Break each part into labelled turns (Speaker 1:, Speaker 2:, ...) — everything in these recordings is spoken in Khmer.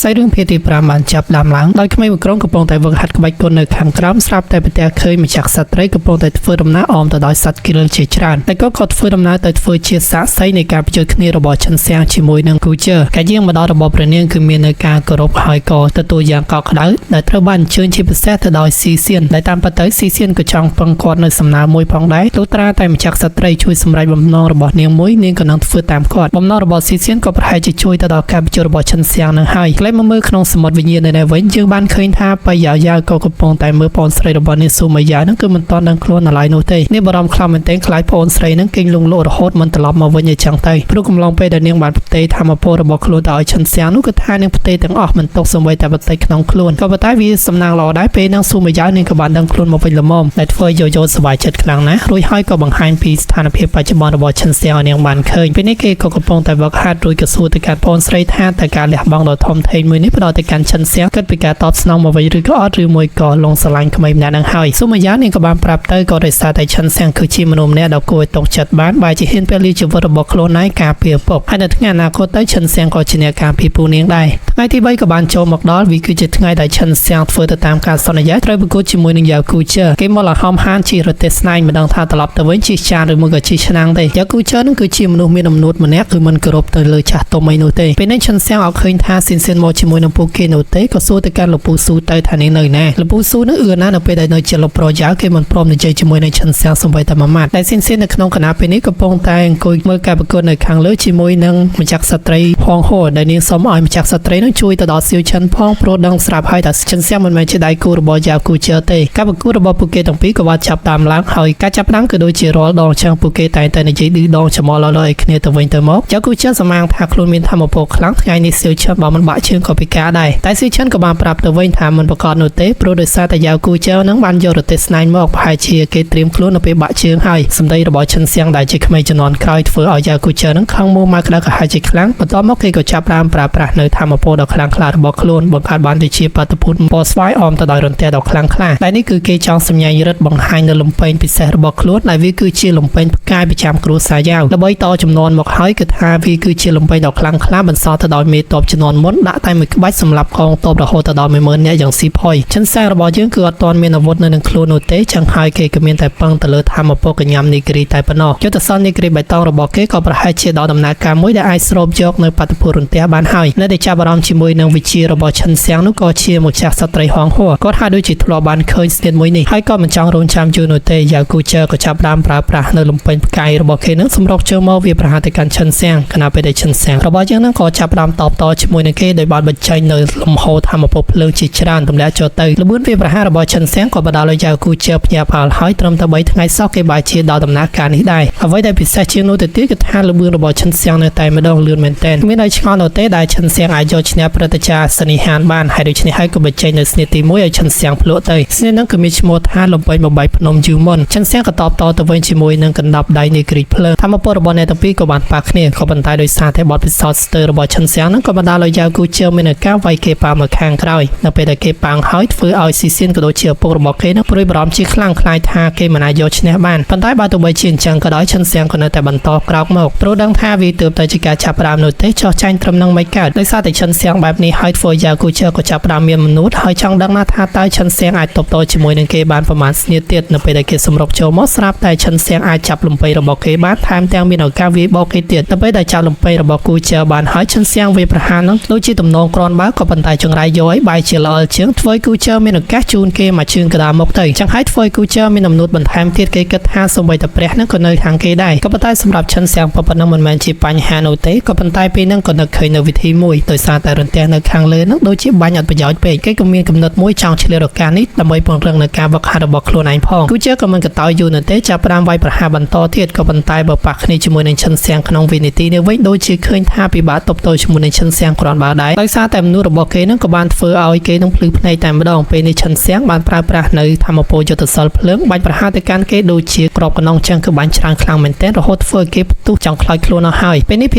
Speaker 1: ខ្សែរឿងភាគទី5បានចាប់ដើមឡើងដោយក្មេងមួយក្រុមកំពុងតែវឹកហាត់ក្បាច់គុននៅខាងក្រោមស្រាប់តែប្រទះឃើញម្ចាស់សត្វត្រីកំពុងតែធ្វើដំណើរអមទៅដោយសត្វគីរិលជាច្រើនតែក៏ធ្វើដំណើរទៅធ្វើជាសាក្សីនៃការប្រជែងគ្នារបស់ឈិនសៀងជាមួយនឹងគូជើការយាងមកដល់របស់ព្រះនាងគឺមាននៅការគោរពហើយក៏ទទួលយ៉ាងកក់ក្ដៅដែលត្រូវបានអញ្ជើញជាពិសេសទៅដោយស៊ីសៀនដែលតាមពិតទៅស៊ីសៀនក៏ចង់ពឹងគាត់នៅសំណើមួយផងដែរលុះត្រាតែម្ចាស់សត្វត្រីជួយសម្រេចបំណងរបស់នាងមួយនាងក៏នឹងធ្វើតាមគាត់បំណងរបស់ស៊ីសៀនក៏ប្រហែលជាជួយទៅដល់ការប្រជែងរបស់ឈិនសៀងនឹងហើយក្លែងមកមើលក្នុងសមុទ្រវិញ្ញាណនៅវិញយើងបានឃើញថាបយ៉ាយ៉ាក៏កំពុងតែមើលប្អូនស្រីរបស់នាងស៊ូម៉ាយ៉ានឹងគឺមិនទាន់ដឹងខ្លួនឡើយនោះទេនាងបារម្ភខ្លាំងមែនទែនខ្លាចប្អូនស្រីនឹងគេងលងលក់រហូតមិនត្រឡប់មកវិញអញ្ចឹងទៅព្រោះកំឡុងពេលដែលនាងបានផ្ទេរធម្មពលរបស់ខ្លួនទៅឲ្យឈិនសៀងនោះគឺថានាងផ្ទេរទាំងអស់មិនຕົកសម្បីតែបន្តិចក្នុងខ្លួនក៏ប៉ុន្តែវាសំណាងល្អដែរពេលនាងស៊ូម៉ាយ៉ានាងក៏បានដឹងខ្លួនមកវិញល្មមដែលធ្វើឲ្យយោសប្បាយចិត្តខ្លាំងណាស់រួចហើយក៏បង្ហាញពីស្ថានភាពបច្ចុប្បន្នរបស់ឈិនសៀងឲ្យនាងបានឃើញពេលនេះគេក៏កំពុងតែវឹកហាត់រួចក៏សួរទៅកាន់ប្អូនស្រីថាតើការលះបង់ដ៏ធំធេងមួយនេះផ្ដោតទៅកាន់ឈិនសៀងគិតពីការតបស្នងមកវិញឬក៏អត់ឬមួយក៏លងស្រឡាញ់ក្មេងម្នាក់នឹងហើយស៊ូម៉ាយ៉ានាងក៏បានប្រាប់ទៅក៏ដោយសារតែឈិនសៀងគឺជាមនុស្សម្នាក់ដ៏គួរឲ្យទុកចិត្តបានបែរជាហ៊ានពលីជីវិតរបស់ខ្លួនឯងការពារពុកហើយនៅថ្ងៃអនាគតទៅឈិនសៀងក៏ជាអ្នកការពារពូនាងដែរថ្ងៃទី3ក៏បានចូលមកដល់វាគឺជាថ្ងៃដែលឈិនសៀងធ្វើទៅតាមការសន្យាត្រូវប្រកួតជាមួយនឹងយ៉ាគូជើគេមកលហំហានជារទេះស្នែងមិនដឹងថាត្រឡប់ទៅវិញជិះចានឬមួយក៏ជិះឆ្នាំងទេយ៉ាគូជើនឹងគឺជាមនុស្សមានអំណួតម្នាក់គឺមិនគោរពទៅលើចាស់ទុំអីនោះទេពេលនេះឈិនសៀងអត់ឃើញថាស៊ីនសៀនមកជាមួយនឹងពួកគេនោះទេក៏សួរទៅកាន់លោកពូស៊ូទៅថានាងនៅណាលោកពូស៊ូនឹងអឿនណាស់នៅពេលដែលនៅជាលោកប្រុសយ៉ាគេមិនព្រមនិយាយជាមួយនឹងឈិនសៀងសូម្បីតែមួយម៉ាត់តែស៊ីនសៀននៅក្នុងគណៈពេលនេះកំពុងតែអង្គុយមើលការប្រកួតនៅខាងលើជាមួយនឹងម្ចាស់សត្រីផងហូដែលនាងសុំឲ្យម្ចាស់សត្រីនឹងជួយទៅដល់សៀវឈិនផងព្រោះដឹងស្រាប់ហើយថាឈិនសៀងមិនមែនជាដៃគូរបស់យ៉ាគូជើទេការប្រកួតរបស់ពួកគេទាំងពីរក៏បានចាប់តាមឡើងហើយការចាប់តាមគឺដូចជារាល់ដងចឹងពួកគេតែនិយាយឌឺដងច្មល់ឲ្យគ្នាទៅវិញទៅមកយ៉ាគូជើសម្ងថាខ្លួនមានធម៌ពលខ្លាំងថ្ងៃនេះសៀវឈិនបើមិនបាក់ជើងក៏ពិការដែរតែសៀវឈិនក៏បានប្រាប់ទៅវិញថាមិនប្រកាសនោះទេព្រោះដោយសារតែយ៉ាគូជើនឹងបានយករទេះស្នែងមកប្រហែលជាគេត្រៀមខ្លួននៅពេលបាក់ជើងហើយសម្ដីរបស់ឈិនសៀងដែលជាក្មេងជំនាន់ក្រោយធ្វើឲ្យយ៉ាគូជើនឹងខឹងមួម៉ៅក្តៅក្រហាយជាខ្លាំងបន្ទាប់មកគេក៏ចាប់ផ្ដើមប្រើប្រាស់នៅធម៌ពលដ៏ខ្លាំងក្លារបស់ខ្លួនបង្កើតបានទៅជាបាតុភូតពណ៌ស្វាយអមទៅដោយរន្ទះដ៏ខ្លាំងក្លាតែនេះគឺគេចង់សម្ញៃរិទ្ធបង្ហាញនៅលំពេងពិសេសរបស់ខ្លួនដែលវាគឺជាលំពេងផ្កាយប្រចាំគ្រួសារយ៉ាវដើម្បីតចំនួនមកហើយគឺថាវាគឺជាលំពេងដ៏ខ្លាំងក្លាបន្សល់ទៅដោយមេតបចំនួនមុនដាក់តែមួយក្បាច់សម្រាប់កងទ័ពរហូតដល់ 10000 នាក់យ៉ាងស៊ីផុយឈិនសៀងរបស់យើងគឺអត់ទាន់មានអាវុធនៅនឹងខ្លួននោះទេចឹងហើយគេក៏មានតែពឹងទៅលើធម៌ពលកញ្ញាំនីក្រីតែប៉ុណ្ណោះយុទ្ធសាស្ត្រនីក្រីបៃតងរបស់គេក៏ប្រហែលជាដល់ដំណើរការមួយដែលអាចស្រូបយកនៅបាតុភូតរន្ទះបានហើយនៅតែចាប់អារម្មណ៍ជាមួយនឹងវិជារបស់ឈិនសៀងនោះក៏ជាម្ចាស់សត្រីហងហួរគាត់ហាក់ដូចជាធ្លាប់បានឃើញស្ទានមួយនេះហើយក៏មិនចង់រងចាំយូរនោះទេយ៉ាគូជើក៏ចាប់ដើមប្រើប្រាស់នៅលំពេញផ្កាយរបស់គេនឹងសម្រុកជើងមកវាប្រហារទៅកាន់ឈិនសៀងខណៈពេលដែលឈិនសៀងរបស់យើងនឹងក៏ចាប់ដើមតបតជាមួយនឹងគេដោយបានបញ្ចេញនៅលំហូរធម្មពលភ្លើងជាច្រើនទម្លាក់ចូលទៅល្បឿនវាប្រហាររបស់ឈិនសៀងក៏បណ្ដាលឲ្យយ៉ាគូជើភ្ញាក់ផ្អើលហើយត្រឹមតែ3ថ្ងៃសោះគេបែរជាដល់ដំណើរការនេះដែរអ្វីដែលពិសេសជាងនោះទៅទៀតគឺថាល្បឿនរបស់ឈិនសៀងនៅតែម្ដងលឿនមែនទែនមានឲ្យឆ្ងល់នោះទេដែលឈិនសៀងអាចយកឈ្នះព្រឹត្តិការណ៍សនីហានបានហើយដូច្នេះហើយក៏បញ្ចេញនៅស្នេហ៍ទី1ឲ្យឈិនសៀងភ្លក់ទៅស្នេហ៍នឹងគឺមានឈ្មោះថាលំពេញបបៃភ្នំយូមុនឈិនសៀងក៏តបតទៅវិញជាមួយនឹងកណ្ដាប់ដៃនៃគ្រីភ្លើងធម្មពលរបស់អ្នកទាំងពីរក៏បានប៉ះគ្នាក៏ប៉ុន្តែដោយសារតែបទពិសោធន៍ស្ទើររបស់ឈិនសៀងនឹងក៏បណ្ដាលឲ្យយ៉ាគូជើមានការវាយគេប៉ាមកខាងក្រោយនៅពេលដែលគេប៉ាំងហើយធ្វើឲ្យស៊ីសៀនក៏ដូចជាឪពុករបស់គេនឹងព្រួយបារម្ភជាខ្លាំងខ្លាចថាគេមិនអាចយកឈ្នះបានប៉ុន្តែបើទោះបីជាអញ្ចឹងក៏ដោយឈិនសៀងក៏នៅតែបន្តក្រោកមកព្រោះដឹងថាវាទើបតែជាការចាប់ផ្ដើមនោះទេចោះចាញ់ត្រឹមនឹងមិនកើតដោយសារតែឈិនសៀងបែបនេះហើយធ្វើយ៉ាគូជើក៏ចាប់ផ្ដើមមានមនុษย์ហើយចង់ដឹងណាថាតើឈិនសៀងអាចតបតជាមួយនឹងគេបានប្រមាណស្នៀតទៀតនៅពេលដែលគេសម្រុកចូលមកស្រាប់តែឈិនសៀងអាចចាប់លំពេងរបស់គេបានថែមទាំងមានឱកាសវាយបោកគេទៀតនៅពេលដែលចាប់លំពេងរបស់គូជើបានហើយឈិនសៀងវាប្រហារនឹងដូចជាទំនងក្រនបើក៏ប៉ុន្តែចង្រៃយកឲ្យបែរជាល្អជាងធ្វើគូជើមានឱកាសជូនគេមកជើងកដាមកទៅចឹងហើយធ្វើគូជើមានអំណួតបន្ថែមទៀតគេគិតថាសូម្បីតែព្រះនឹងក៏នៅខាងគេដែរក៏ប៉ុន្តែសម្រាប់ឈិនសៀងប៉ុណ្ណឹងមិនមែនជាបញ្ហានោះទេក៏ប៉ុន្តែពេលហ្នឹងក៏នឹកឃើញនៅវិធីមួយដោយសារតែរន្ទះនៅខាងលើហ្នឹងដូចជាបាញ់អត់ប្រយោជន៍ពេកគេក៏មានកំណត់មួយចង់ឆ្លៀតឱកាសនេះដើម្បីពង្រឹងនៅការវឹកហាត់របស់ខ្លួនឯងផងគូជើក៏មិនក៏តោយយូរនោះទេចាប់ផ្ដើមវាយប្រហារបន្តទៀតក៏ប៉ុន្តែបើប៉ះគ្នាជាមួយនឹងឈិនសៀងក្នុងវិនាទីនេះវិញដូចជាឃើញថាពិបាកតបតជាមួយនឹងឈិនសៀងគ្រាន់បើដែរដោយសារតែមនុស្សរបស់គេនឹងក៏បានធ្វើឲ្យគេនឹងភ្លឺភ្នែកតែម្ដងពេលនេះឈិនសៀងបានប្រើប្រាស់នៅធម្មពលយុទ្ធសាស្ត្រភ្លើងបាញ់ប្រហារទៅកាន់គេដូចជាក្របកណ្ដុងចឹងគឺបាញ់ច្រើនខ្លាំងមែនទែនរហូតធ្វើគេផ្ទុះចង់ខ្លោចខ្លួនអស់ហើយពេលនេះភ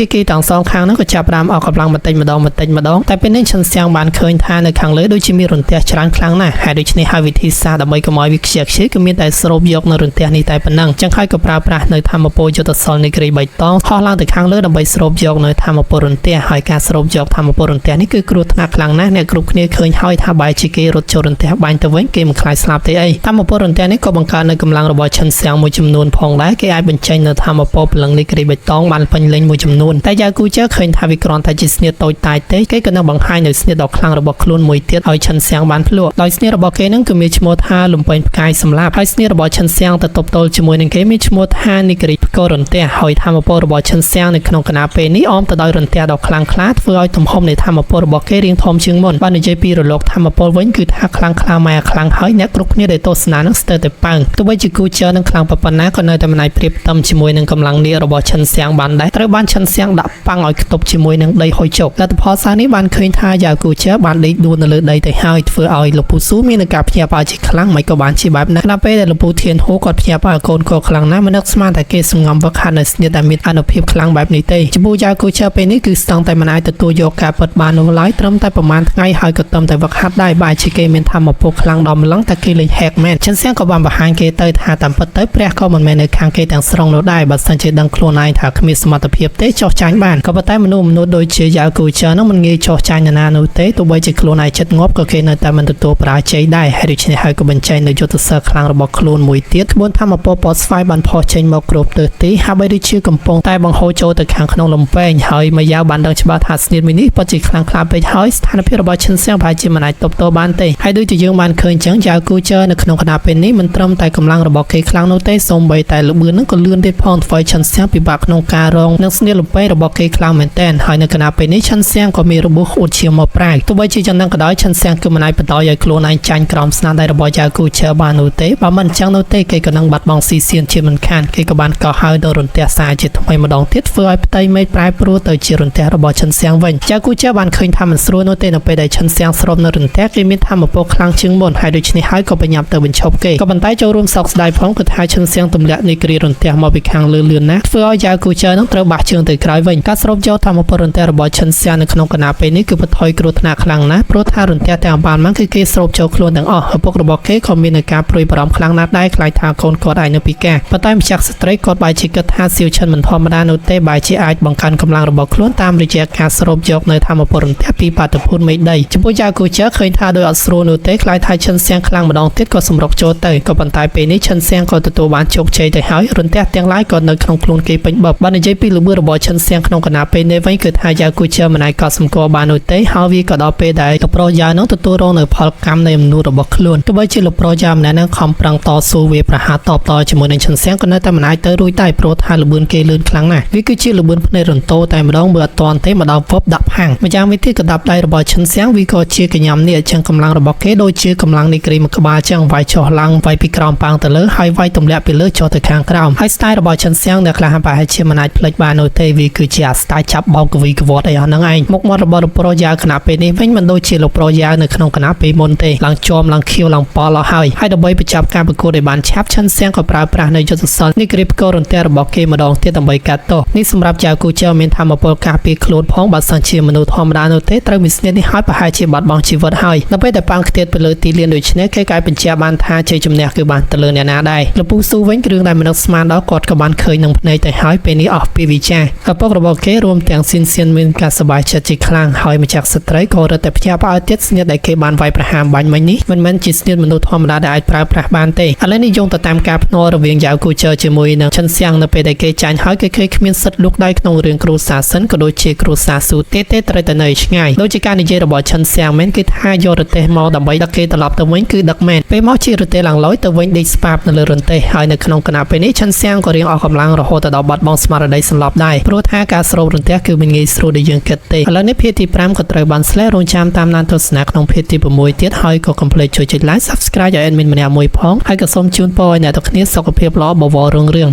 Speaker 1: ាគីទាំងសងខាងនោះក៏ចាប់ផ្ដើមអស់កម្លាំងបន្តិចម្ដង ម្ដងតែពេលនេះឈិនសៀងបានឃើញថានៅខាងលើដូចជាមានរន្ទះច្រើនខ្លាំងណាស់ហើយដូច្នេះហើយវិធីសាស្ត្រដើម្បីកុំឲ្យវាខ្ជិលខ្ជាយគឺមានតែស្រូបយកនៅរន្ទះនេះតែប៉ុណ្ណឹងចឹងហើយក៏ប្រើប្រាស់នៅធម្មពលយុទ្ធសលនៃគ្រីបៃតងហោះឡើងទៅខាងលើដើម្បីស្រូបយកនៅធម្មពលរន្ទះហើយការស្រូបយកធម្មពលរន្ទះនេះគឺគ្រោះថ្នាក់ខ្លាំងណាស់អ្នកគ្រប់គ្នាឃើញហើយថាបែរជាគេរត់ចូលរន្ទះបាញ់ទៅវិញគេមិនខ្លាចស្លាប់ទេអីធម្មពលរន្ទះនេះក៏បង្កើននៅកម្លាំងរបស់ឈិនសៀងមួយចំនួនផងដែរគេអាចបញ្ចេញនៅធម្មពលព្រលឹងនៃគ្រីបៃតងបានពេញលេញមួយចំនួនតែយ៉ាគូជើឃើញថាវាគ្រាន់តែជាស្នៀតតូចតាចទេគេក៏នឹងបង្ហាញនៅស្នៀតដ៏ខ្លាំងរបស់ខ្លួនមួយទៀតឲ្យឈិនសៀងបានភ្លក់ដោយស្នៀតរបស់គេនឹងគឺមានឈ្មោះថាលំពេញផ្កាយសម្លាប់ហើយស្នៀតរបស់ឈិនសៀងទៅតបតល់ជាមួយនឹងគេមានឈ្មោះថានីក្រីផ្គររន្ទះហើយធម្មពលរបស់ឈិនសៀងនៅក្នុងគណៈពេលនេះអមទៅដោយរន្ទះដ៏ខ្លាំងក្លាធ្វើឲ្យទំហំនៃធម្មពលរបស់គេរៀងធំជាងមុនបើនិយាយពីរលកធម្មពលវិញគឺថាខ្លាំងក្លាម៉ែខ្លាំងហើយអ្នកគ្រប់គ្នាដែលទស្សនានឹងស្ទើរតែប៉ើងទោះបីជាគូជើនឹងខ្លាំងប៉ុណ្ណាក៏នៅតែមិនអាចប្រៀបផ្ទឹមជាមួយនឹងកម្លាំងនេះរបស់ឈិនសៀងបានដែរត្រូវបានឈិនសៀងដាក់ប៉ាំងឲ្យខ្ទប់ជាមួយនឹងដីហុយជោគលទ្ធផលសារនេះបានឃើញថាយ៉ាគូជើបានដេកដួលនៅលើដីទៅហើយធ្វើឲ្យលោកពូស៊ូមានការភ្ញាក់ផ្អើលជាខ្លាំងមិនក៏បានជាបែបហ្នឹងដល់ពេលដែលលោកពូធានហូគាត់ភ្ញាក់ផ្អើលកូនក៏ខ្លាំងណាស់មិននឹកស្មានតែគេសំងំវឹកហាត់នៅស្នៀតដែលមានអនុភាពខ្លាំងបែបនេះទេចំពោះយ៉ាគូជើពេលនេះគឺស្ទង់តែមិនអាចទទួលយកការពិតបាននោះឡើយត្រឹមតែប្រហែលថ្ងៃហើយក៏ត្រឹមតែវឹកហាត់ដែរបែរជាគេមានធម្មពលខ្លាំងដល់ម្លឹងតែគេលេងហែកមែនឈិនសៀងក៏បានបង្ហាញគេទៅថាតាមពិតទៅព្រះក៏មិនមែននៅខាងគេទាំងស្រុងនោះដែរបើសិនជាដឹងខ្លួនឯងថាគ្មានសមត្ថភាពទេចោះចាញ់បានក៏ប៉ុន្តែមនុស្សដូចជាយ៉ាគូជើនោះមិនងាយចោះចាញ់ណានោះទេទោះបីជាខ្លួនឯងចិត្តងាប់ក៏គេនៅតែមិនទទួលបរាជ័យដែរហើយដូច្នេះហើយក៏បញ្ចេញនៅយុទ្ធសាស្ត្រខ្លាំងរបស់ខ្លួនមួយទៀតក្បួនធម្មពលពណ៌ស្វាយបានផុសចេញមកគ្រប់ទិសទីហើយបីដូចជាកំពុងតែបង្ហូរចូលទៅខាងក្នុងលំពែងហើយមកយ៉ាវបានដឹងច្បាស់ថាស្នៀតមួយនេះពិតជាខ្លាំងក្លាពេកហើយស្ថានភាពរបស់ឈិនសៀងប្រហែលជាមិនអាចទប់ទល់បានទេហើយដូចជាយើងបានឃើញចឹងយ៉ាគូជើនៅក្នុងគណៈពេលនេះមិនត្រឹមតែកម្លាំងរបស់គេខ្លាំងនោះទេសូម្បីតែលបឿននឹងក៏លឿនទៀតផងធ្វើឲ្យឈិនសៀងពិបាកក្នុងការរងនឹងស្នៀតលំពែងរបស់គេខ្លាំងមែនទែនហើយនៅគណៈពេលនេះឈិនសៀងក៏មានរបួសអួតឈាមមកប្រាយទោះបីជាយ៉ាងណាក៏ដោយឈិនសៀងគឺមិនអាចបន្តឲ្យខ្លួនឯងចាញ់ក្រោមស្នាដៃរបស់យ៉ាគូជើបាននោះទេបើមិនអញ្ចឹងនោះទេគេក៏នឹងបាត់បង់ស៊ីសៀនជាមិនខានគេក៏បានកោះហៅដល់រន្ទះសាជាថ្មីម្ដងទៀតធ្វើឲ្យផ្ទៃមេឃប្រែប្រួលទៅជារន្ទះរបស់ឈិនសៀងវិញយ៉ាគូជើបានឃើញថាមិនស្រួលនោះទេនៅពេលដែលឈិនសៀងស្រូបនៅរន្ទះគេមានធម្មពលខ្លាំងជាងមុនហើយដូច្នេះហើយក៏បញ្ញាប់ទៅបញ្ឈប់គេក៏ប៉ុន្តែចូលរួមសោកស្ដាយផងគឺថាឈិនសៀងទម្លាក់នៃគ្រារន្ទះមកពីខាងលើលឿនណាស់ធ្វើឲ្យយ៉ាគូជើនឹងត្រូវបាក់ជើងទៅក្រោយវិញការស្រូបយកធម្មពលរន្ទះរបស់ឈិនសៀងនៅក្នុងគណៈពេលនេះគឺបន្ថយគ្រោះថ្នាក់ខ្លាំងណាស់ព្រោះថារន្ទះទាំងបានមកគឺគេស្រូបចូលខ្លួនទាំងអស់ឪពុករបស់គេក៏មាននឹងការព្រួយបារម្ភខ្លាំងណាស់ដែរខ្លាចថាកូនគាត់អាចនៅពិការប៉ុន្តែម្ចាស់ស្ត្រីគាត់បែរជាគិតថាសៀវឈិនមិនធម្មតានោះទេបែរជាអាចបង្កើនកម្លាំងរបស់ខ្លួនតាមរយៈការស្រូបយកនៅធម្មពលរន្ទះពីបាតុភូតមេឃដីចំពោះយ៉ាគូជើឃើញថាដោយអត់ស្រួលនោះទេខ្លាចថាឈិនសៀងខ្លាំងម្ដងទៀតក៏សម្រុកចូលទៅក៏ប៉ុន្តែពេលនេះឈិនសៀងក៏ទទួលបានជោគជ័យទៅហើយរន្ទះទាំងឡាយក៏នៅក្នុងខ្លួនគេពេញបបបើនិយាយពីល្បឿនរបស់ឈិនសៀងក្នុងគណៈពេលនេះវិញគឺថាយ៉ាគូជើមិនអាចកត់សម្គាល់បាននោះទេហើយវាក៏ដល់ពេលដែលលោកប្រុសយ៉ានឹងទទួលរងនៅផលកម្មនៃអំនួតរបស់ខ្លួនទោះបីជាលោកប្រុសយ៉ាម្នាក់នឹងខំប្រឹងតស៊ូវាប្រហារតបតជាមួយនឹងឈិនសៀងក៏នៅតែមិនអាចទៅរួចដែរព្រោះថាល្បឿនគេលឿនខ្លាំងណាស់វាគឺជាល្បឿនភ្នែករន្ទោតែម្ដងបើអត់ទាន់ទេមកដល់វឹបដាក់ផាំងម្យ៉ាងវិញទៀតក៏ដាប់ដៃរបស់ឈិនសៀងវាក៏ជាកញ្ញាំនេះចឹងកម្លាំងរបស់គេដូចជាកម្លាំងនៃគ្រីមកក្បាលចឹងវាយចុះឡើងវាយពីក្រោមប៉ាងទៅលើហើយវាយទម្លាក់ពីលើចុះទៅខាងក្រោមហើយស្ទាយរបស់ឈិនសៀងដែលខ្លះប្រហែលជាមិនអាចផ្លេចបាននោះទេវាគឺជាអាស្ទាយចាប់បោកកវីកវត្តអីអស់ហ្នឹងឯងមុខមាត់របស់លោកប្រុសយ៉ាវគណៈពេលនេះវិញមិនដូចជាលោកប្រុសយ៉ាវនៅក្នុងគណៈពេលមុនទេឡើងជាប់ឡើងខៀវឡើងប៉លអស់ហើយដើម្បីបញ្ចប់ការប្រកួតឲ្យបានឆាប់ឈិនសៀងក៏ប្រើប្រាស់នៅយុទ្ធសាស្ត្រនេះគ្រីបកោរន្ទះរបស់គេម្ដងទៀតដើម្បីកាត់ទោសនេះសម្រាប់យ៉ាគូជើមានធម្មពលការពារខ្លួនផងបើសិនជាមនុស្សធម្មតានោះទេត្រូវមានស្នៀតនេះហើយប្រហែលជាបាត់បង់ជីវិតហើយនៅពេលដែលប៉ាំងខ្ទាតទៅលើទីលានដូចនេះគេក៏បញ្ជាក់បានថាជ័យជំនះគឺបានទៅលើអ្នកណាដែរលោកពូស៊ូវិញគ្រឿងដែលមនុស្សស្មានដល់គាត់ក៏បានឃើញនឹងភ្នែកទៅហើយពេលនេះអស់ពីវិចារឪពុករបស់គេរួមទាំងស៊ីនសៀនមានការសប្បាយចិត្តជាខ្លាំងហើយម្ចាស់ស្ត្រីក៏រត់តែភ្ញាក់ផ្អើលទៀតស្នៀតដែលគេបានវាយប្រហារបាញ់មិញនេះមិនមែនជាស្នៀតមនុស្សធម្មតាដែលអាចប្រើប្រាស់បានទេឥឡូវនេះយោងទៅតាមការភ្នាល់រវាងយ៉ាវគូជើជាមួយនឹងឈិនសៀងនៅពេលដែលគេចាញ់ហើយគេឃើញគ្មានសិទ្ធិលូកដៃក្នុងរឿងគ្រូសាសិនក៏ដូចជាគ្រូសាស៊ូទេត្រូវតែនៅឆ្ងាយដូចជាការនិយាយរបស់ឈិនសៀងមែនគឺថាយករទេះមកដើម្បីដឹកគេត្រឡប់ទៅវិញគឺដឹកមែនពេលមកជារទេះឡើងលយទៅវិញដេកស្ប៉ាបនៅលើរន្ទះហើយនៅក្នុងគណៈពេលនេះឈិនសៀងក៏រៀងអស់កម្លាំងរហូតដល់បាត់បង់ស្មារតីសន្លប់ដែរព្រោះថាការស្រូបរន្ទះគឺមិនងាយស្រួលដូចយើងគិតទេឥឡូវនេះភាគទី5ក៏ត្រូវបានស្លេះរងចាំតាមដានទស្សនាក្នុងភាគទី6ទៀតហើយក៏កុំភ្លេចជួយចុច like Subscribe ឲ្យ admin ម្នាក់មួយផងហើយក៏សូមជូនពរឲ្យអ្នកទាំងគ្នាសុខភាពល្អបវររុងរឿង